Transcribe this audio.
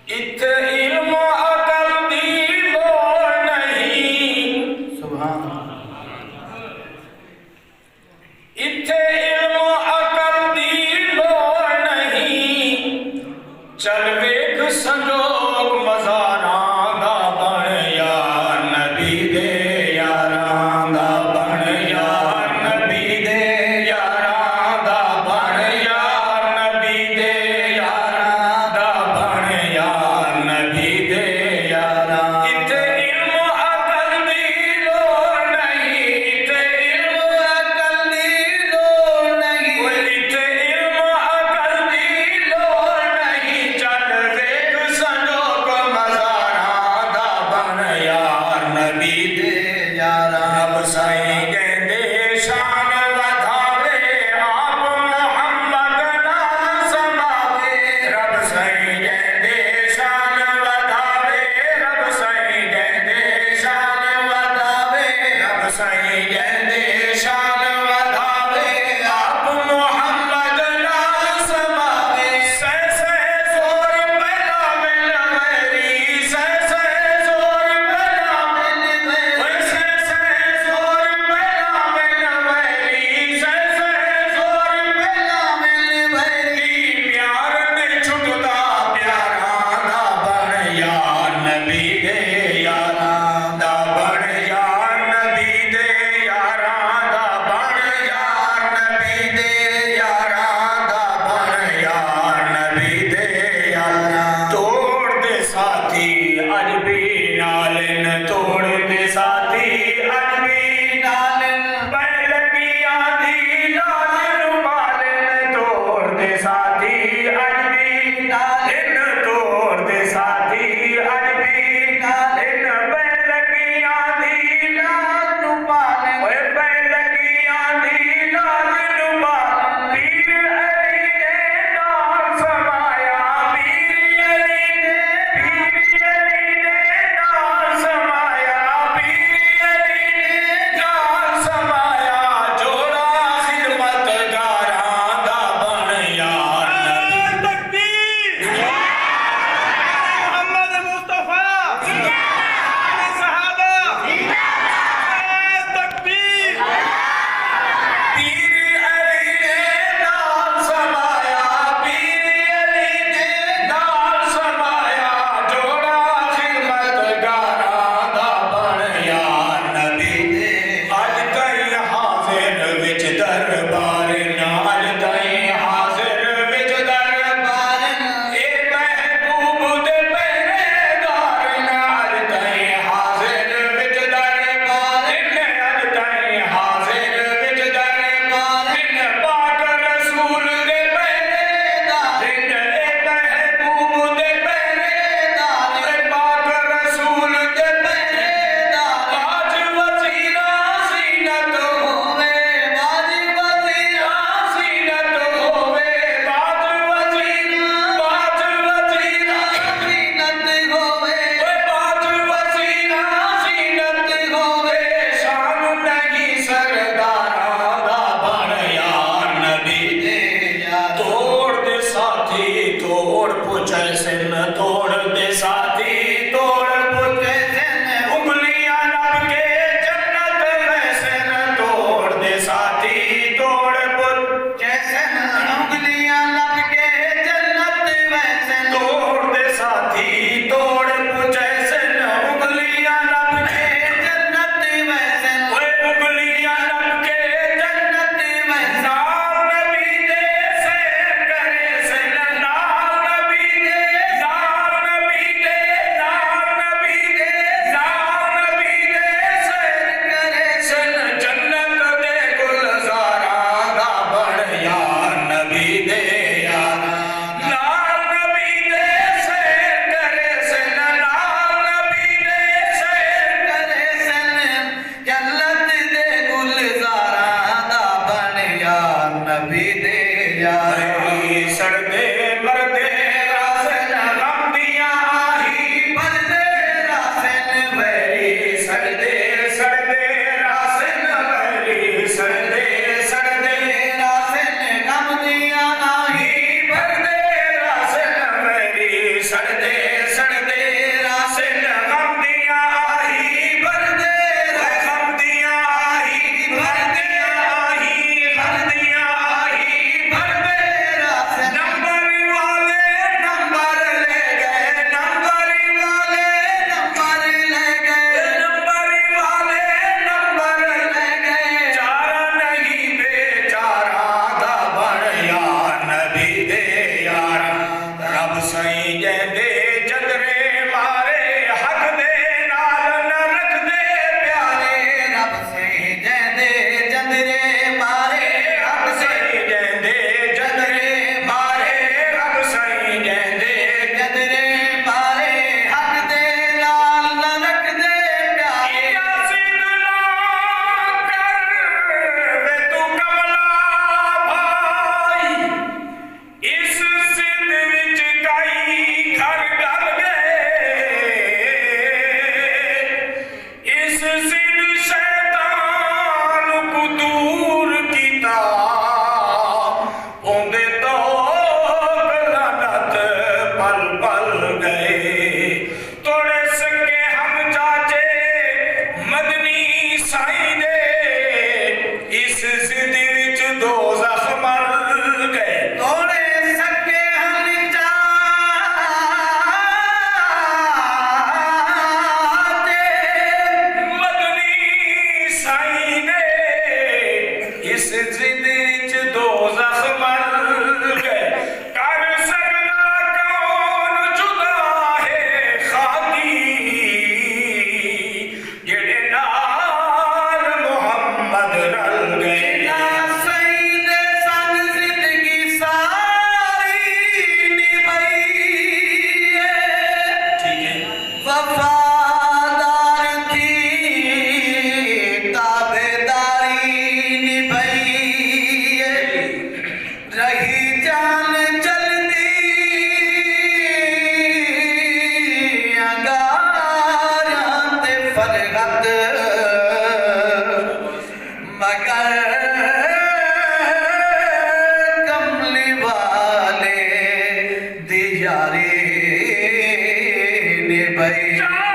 इत्थे इल्म अकल दी लोड़ नहीं। सुभान इत्थे इल्म अकल दी लोड़ नहीं। चल वेख संजोग मज़ारां दा बन यार नबी दे यारां दा बन यार नबी दे यारां दा बन यार नबी दे यारां दा बन यार नबी दे यारां। इत्थे इल्म अकल दी लोड़ नहीं। इत्थे इल्म अकल दी लोड़ नहीं। इत्थे इल्म अकल दी लोड़ नहीं। चल वेख संजोग मज़ारां दा बन यार नबी दे यारां। रब साईं कहंदे शान वधावे आप मुहम्मद नाल समावे। रब साईं कहंदे शान वधावे। रब साईं कहंदे शान वधावे। रब साईं कहंदे शान वधावे आप मुहम्मद नाल समावे। सह सह जोर पहला मिल मेरी। सह सह जोर पहला मिल मेरी। सह सह जोर पहला मिल मेरी। सह सह जोर पहला मिल मेरी। प्यार नहीं छुटदा प्यारां दा बन यार नबी दे यारां दा बन यार नबी दे यारां दा बन यार नबी दे यारां दा बन यार नबी दे यारां। तोड़ दे साथी अज भी नालन। तोड़ दे साथी अज भी नालन। पै लगी आंधी लालन बालन। तोड़ दे साथी अज भी नालन। तोड़ दे साथी अज भी नालन। पै लगी आंधी लालन बालन। ओए पै लगी आंधी लालन बालन। पीर अली ने नाल समाया। पीर अली ने नाल समाया। पीर अली ने नाल समाया। जोड़ा खिदमतगारां दा बन यार नबी। तकबीर मोहम्मद मुस्तफा सहाबा तकबीर। पीर अली ने नाल समाया। पीर अली ने नाल समाया। जोड़ा खिदमतगारां दा बन यार नबी दे। अज ताईं हाज़िर विच दरबार ना। अज ताईं हाज़िर विच दरबार ए महबूब दे पहरेदार ना। अज ताईं हाज़िर विच दरबार ने। अज ताईं हाज़िर विच दरबार ने। पाक रसूल दे पहरेदार ने। ए महबूब दे पहरेदार ने। पाक रसूल दे पहरेदार। बाज वज़ीरा ज़ीनत होवे। बाज वज़ीरा ज़ीनत होवे। बाज वज़ीरा ज़ीनत होवे। ओए बाज वज़ीरा ज़ीनत होवे। शान नहीं सरदारां दा बन यार नबी दे यार। तोड़ दे साथी तोड़ पुछे सिन। तोड़ दे साथी तोड़ पुछे सिन। उंगलियां नब के जन्नत वैसन। तोड़ दे साथी तोड़ पुछे सिन। उंगलियां नब के जन्नत वैसन। तोड़ दे साथी तोड़ पुछे सिन। उंगलियां नब के जन्नत वैसन। ओए उंगलियां नब के जन्नत वैसन। नाल नबी दे सैर करे सिन। नाल नबी दे नाल नबी दे नाल नबी दे नाल नबी दे सैर करे सिन। जन्नत दे गुलज़ारां दा बन यार नबी दे यारां। नाल नबी दे सैर करे सिन। नाल नबी दे सैर करे सिन। जन्नत दे गुलज़ारां दा बन यार नबी दे यार। सड़दे मरदे रासन गम दियां आही भरदे रासन वैरी। सड़दे सड़दे रासन वैरी। सड़दे सड़दे रासन गम दियां आही भरदे रासन वैरी। सड़दे यारे ने भाई